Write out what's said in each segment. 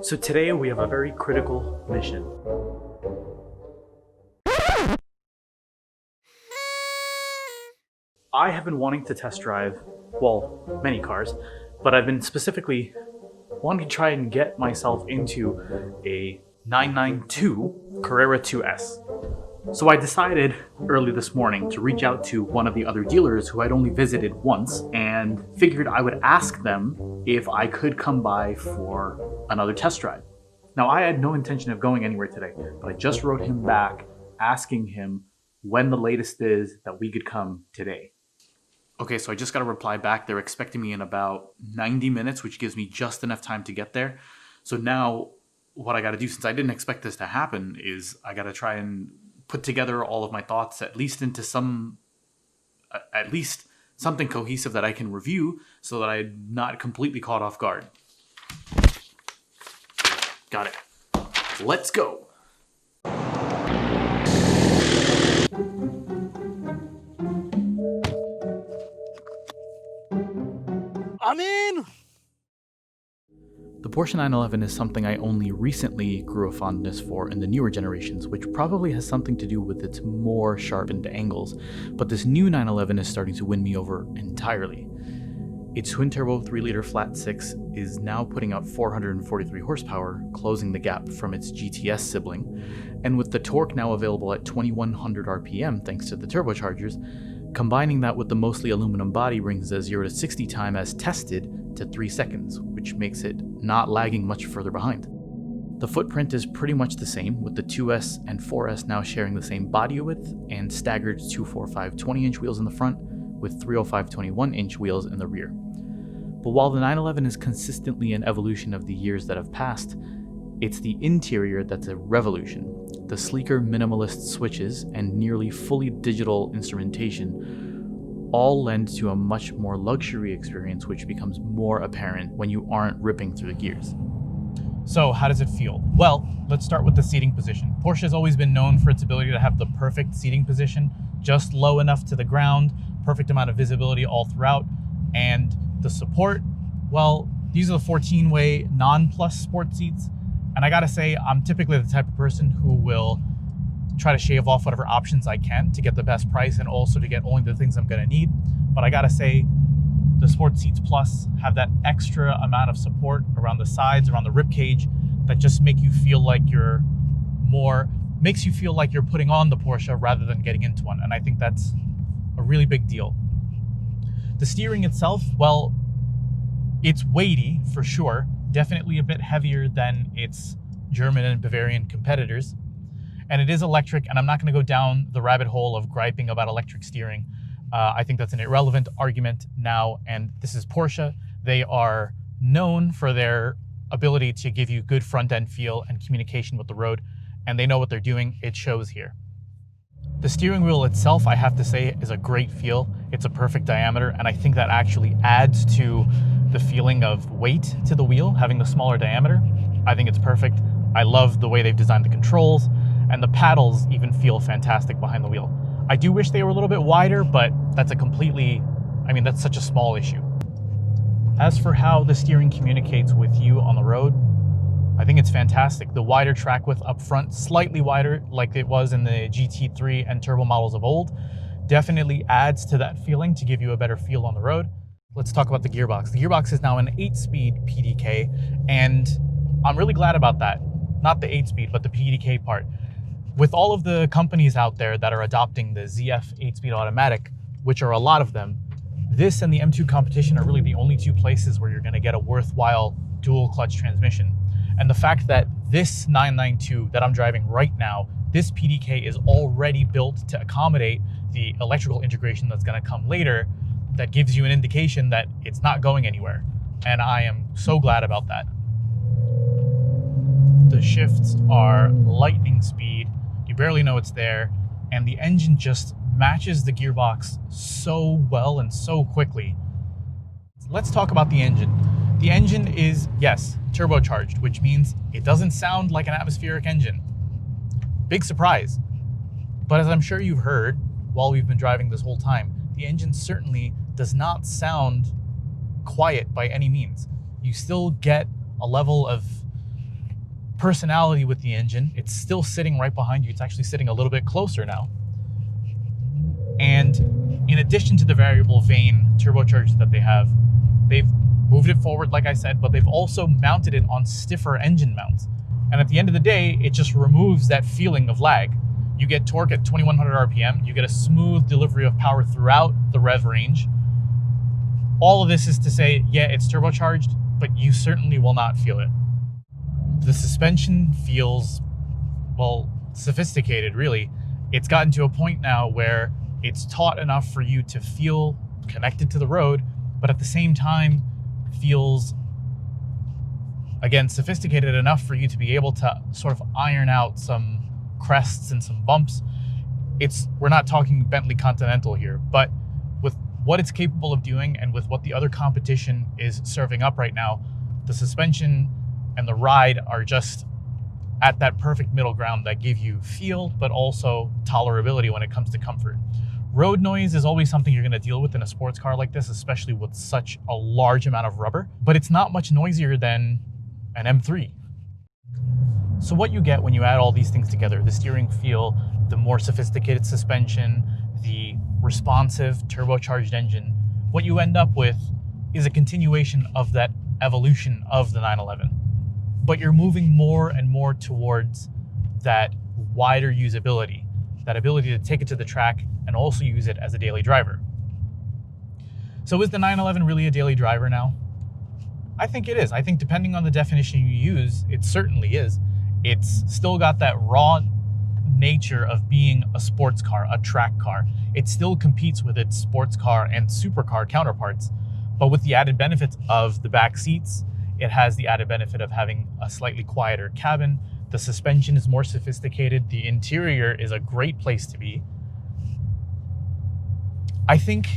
So today we have a very critical mission. I have been wanting to test drive, well, many cars, but I've been specifically wanting to try and get myself into a 992 Carrera 2S. So I decided early this morning to reach out to one of the other dealers who I'd only visited once and figured I would ask them if I could come by for another test drive. Now, I had no intention of going anywhere today, but I just wrote him back asking him when the latest is that we could come today. Okay, so I just got a reply back. They're expecting me in about 90 minutes, which gives me just enough time to get there. So now what I got to do, since I didn't expect this to happen, is I got to try and put together all of my thoughts at least into something cohesive that I can review so that I'm not completely caught off guard. Got it. Let's go. I'm in! The Porsche 911 is something I only recently grew a fondness for in the newer generations, which probably has something to do with its more sharpened angles, but this new 911 is starting to win me over entirely. Its twin-turbo 3-liter flat 6 is now putting out 443 horsepower, closing the gap from its GTS sibling, and with the torque now available at 2100 RPM thanks to the turbochargers, combining that with the mostly aluminum body brings the 0 to 60 time as tested to 3 seconds, which makes it not lagging much further behind. The footprint is pretty much the same, with the 2S and 4S now sharing the same body width and staggered 245 20-inch wheels in the front, with 305 21-inch wheels in the rear. But while the 911 is consistently an evolution of the years that have passed, it's the interior that's a revolution. The sleeker minimalist switches and nearly fully digital instrumentation all lend to a much more luxury experience, which becomes more apparent when you aren't ripping through the gears. So how does it feel? Well, let's start with the seating position. Porsche has always been known for its ability to have the perfect seating position, just low enough to the ground, perfect amount of visibility all throughout, and the support, well, these are the 14-way non-plus sport seats, and I gotta say, I'm typically the type of person who will try to shave off whatever options I can to get the best price and also to get only the things I'm gonna need, but I gotta say, the Sport Seats Plus have that extra amount of support around the sides, around the rib cage, that just makes you feel like you're putting on the Porsche rather than getting into one, and I think that's a really big deal. The steering itself, well, it's weighty for sure, definitely a bit heavier than its German and Bavarian competitors, and it is electric, and I'm not going to go down the rabbit hole of griping about electric steering. I think that's an irrelevant argument now, and this is Porsche. They are known for their ability to give you good front-end feel and communication with the road, and they know what they're doing. It shows here. The steering wheel itself, I have to say, is a great feel. It's a perfect diameter, and I think that actually adds to the feeling of weight to the wheel, having the smaller diameter. I think it's perfect. I love the way they've designed the controls, and the paddles even feel fantastic behind the wheel. I do wish they were a little bit wider, but that's that's such a small issue. As for how the steering communicates with you on the road, I think it's fantastic. The wider track width up front, slightly wider like it was in the GT3 and turbo models of old, definitely adds to that feeling to give you a better feel on the road. Let's talk about the gearbox. The gearbox is now an 8-speed PDK, and I'm really glad about that. Not the 8-speed, but the PDK part. With all of the companies out there that are adopting the ZF 8-speed automatic, which are a lot of them, this and the M2 competition are really the only two places where you're going to get a worthwhile dual clutch transmission. And the fact that this 992 that I'm driving right now, this PDK is already built to accommodate the electrical integration that's going to come later, that gives you an indication that it's not going anywhere. And I am so glad about that. The shifts are lightning speed. You barely know it's there. And the engine just matches the gearbox so well and so quickly. Let's talk about the engine. The engine is, yes, turbocharged, which means it doesn't sound like an atmospheric engine. Big surprise. But as I'm sure you've heard while we've been driving this whole time, the engine certainly does not sound quiet by any means. You still get a level of personality with the engine. It's still sitting right behind you. It's actually sitting a little bit closer now. And in addition to the variable vane turbochargers that they have, they've moved it forward, like I said, but they've also mounted it on stiffer engine mounts. And at the end of the day, it just removes that feeling of lag. You get torque at 2100 RPM, you get a smooth delivery of power throughout the rev range. All of this is to say, yeah, it's turbocharged, but you certainly will not feel it. The suspension feels, well, sophisticated, really. It's gotten to a point now where it's taut enough for you to feel connected to the road, but at the same time feels, again, sophisticated enough for you to be able to sort of iron out some crests and some bumps. We're not talking Bentley Continental here, but with what it's capable of doing and with what the other competition is serving up right now, the suspension and the ride are just at that perfect middle ground that give you feel, but also tolerability when it comes to comfort. Road noise is always something you're going to deal with in a sports car like this, especially with such a large amount of rubber, but it's not much noisier than an M3. So what you get when you add all these things together, the steering feel, the more sophisticated suspension, the responsive turbocharged engine, what you end up with is a continuation of that evolution of the 911. But you're moving more and more towards that wider usability, that ability to take it to the track and also use it as a daily driver. So is the 911 really a daily driver now? I think it is. I think depending on the definition you use, it certainly is. It's still got that raw nature of being a sports car, a track car. It still competes with its sports car and supercar counterparts, but with the added benefits of the back seats, it has the added benefit of having a slightly quieter cabin. The suspension is more sophisticated. The interior is a great place to be. I think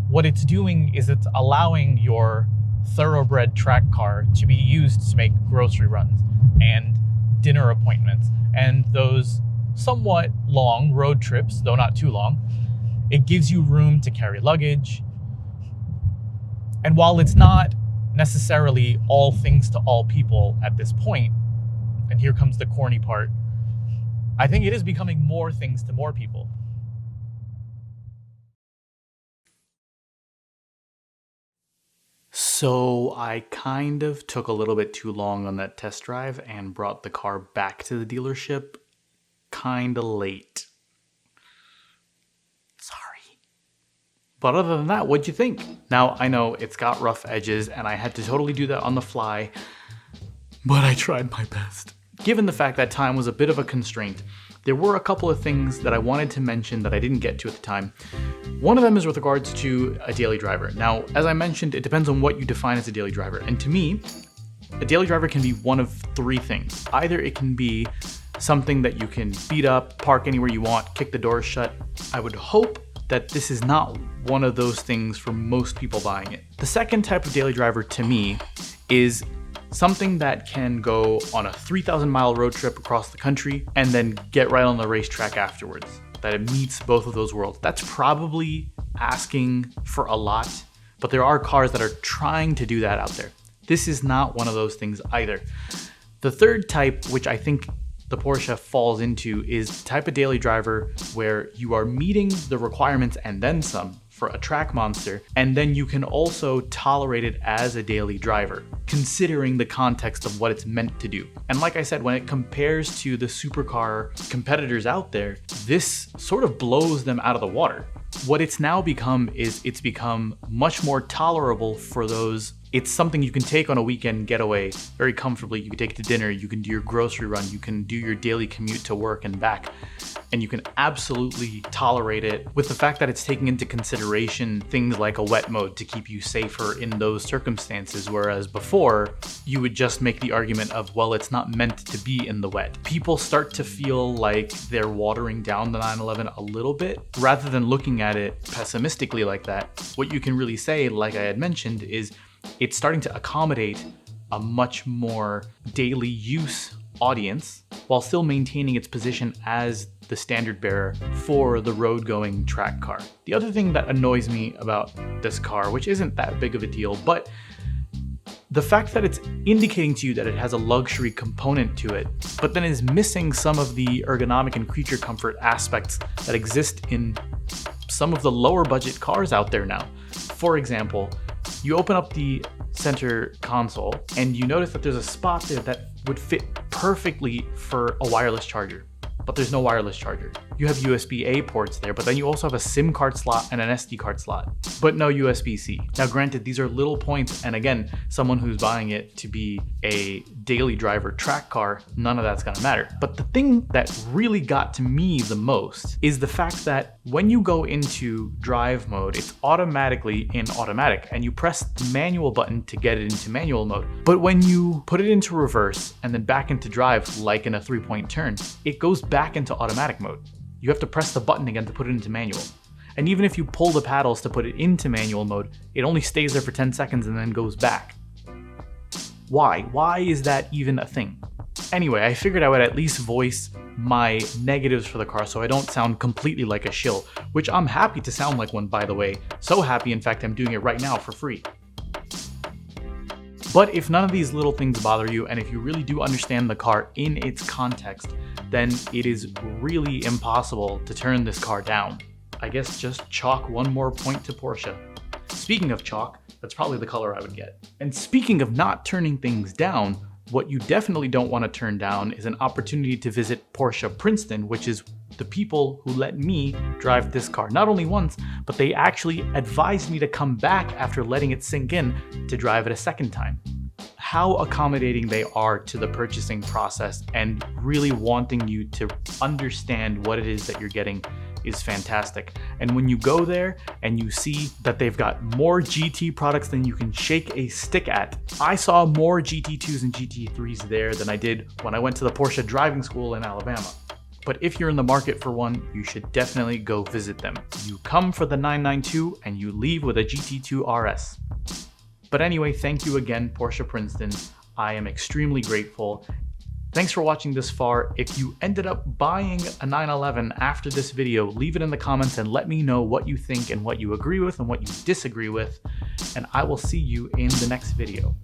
what it's doing is it's allowing your thoroughbred track car to be used to make grocery runs and dinner appointments and those somewhat long road trips, though not too long. It gives you room to carry luggage. And while it's not necessarily all things to all people at this point, and here comes the corny part, I think it is becoming more things to more people. So I kind of took a little bit too long on that test drive and brought the car back to the dealership kind of late. Sorry. But other than that, what'd you think? Now, I know it's got rough edges and I had to totally do that on the fly, but I tried my best. Given the fact that time was a bit of a constraint, there were a couple of things that I wanted to mention that I didn't get to at the time. One of them is with regards to a daily driver. Now, as I mentioned, it depends on what you define as a daily driver. And to me, a daily driver can be one of three things. Either it can be something that you can beat up, park anywhere you want, kick the doors shut. I would hope that this is not one of those things for most people buying it. The second type of daily driver to me is something that can go on a 3,000 mile road trip across the country and then get right on the racetrack afterwards. That it meets both of those worlds. That's probably asking for a lot, but there are cars that are trying to do that out there. This is not one of those things either. The third type, which I think the Porsche falls into, is the type of daily driver where you are meeting the requirements and then some for a track monster, and then you can also tolerate it as a daily driver, considering the context of what it's meant to do. And like I said, when it compares to the supercar competitors out there, this sort of blows them out of the water. What it's now become is it's become much more tolerable for those. It's something you can take on a weekend getaway very comfortably. You can take it to dinner, you can do your grocery run, you can do your daily commute to work and back, and you can absolutely tolerate it with the fact that it's taking into consideration things like a wet mode to keep you safer in those circumstances, whereas before, you would just make the argument of, well, it's not meant to be in the wet. People start to feel like they're watering down the 911 a little bit, rather than looking at it pessimistically like that. What you can really say, like I had mentioned, is it's starting to accommodate a much more daily use audience while still maintaining its position as the standard bearer for the road-going track car. The other thing that annoys me about this car, which isn't that big of a deal, but The fact that it's indicating to you that it has a luxury component to it, but then is missing some of the ergonomic and creature comfort aspects that exist in some of the lower budget cars out there now. For example, you open up the center console and you notice that there's a spot there that would fit perfectly for a wireless charger, but there's no wireless charger. You have USB-A ports there, but then you also have a SIM card slot and an SD card slot, but no USB-C. Now granted, these are little points, and again, someone who's buying it to be a daily driver track car, none of that's gonna matter. But the thing that really got to me the most is the fact that when you go into drive mode, it's automatically in automatic, and you press the manual button to get it into manual mode. But when you put it into reverse and then back into drive, like in a 3-point turn, it goes back into automatic mode. You have to press the button again to put it into manual. And even if you pull the paddles to put it into manual mode, it only stays there for 10 seconds and then goes back. Why? Why is that even a thing? Anyway, I figured I would at least voice my negatives for the car so I don't sound completely like a shill, which I'm happy to sound like one, by the way. So happy, in fact, I'm doing it right now for free. But if none of these little things bother you, and if you really do understand the car in its context, then it is really impossible to turn this car down. I guess just chalk one more point to Porsche. Speaking of chalk, that's probably the color I would get. And speaking of not turning things down, what you definitely don't want to turn down is an opportunity to visit Porsche Princeton, which is the people who let me drive this car. Not only once, but they actually advised me to come back after letting it sink in to drive it a second time. How accommodating they are to the purchasing process and really wanting you to understand what it is that you're getting is fantastic. And when you go there and you see that they've got more GT products than you can shake a stick at, I saw more GT2s and GT3s there than I did when I went to the Porsche driving school in Alabama. But if you're in the market for one, you should definitely go visit them. You come for the 992 and you leave with a GT2 RS. But anyway, thank you again, Porsche Princeton. I am extremely grateful. Thanks for watching this far. If you ended up buying a 911 after this video, leave it in the comments and let me know what you think and what you agree with and what you disagree with. And I will see you in the next video.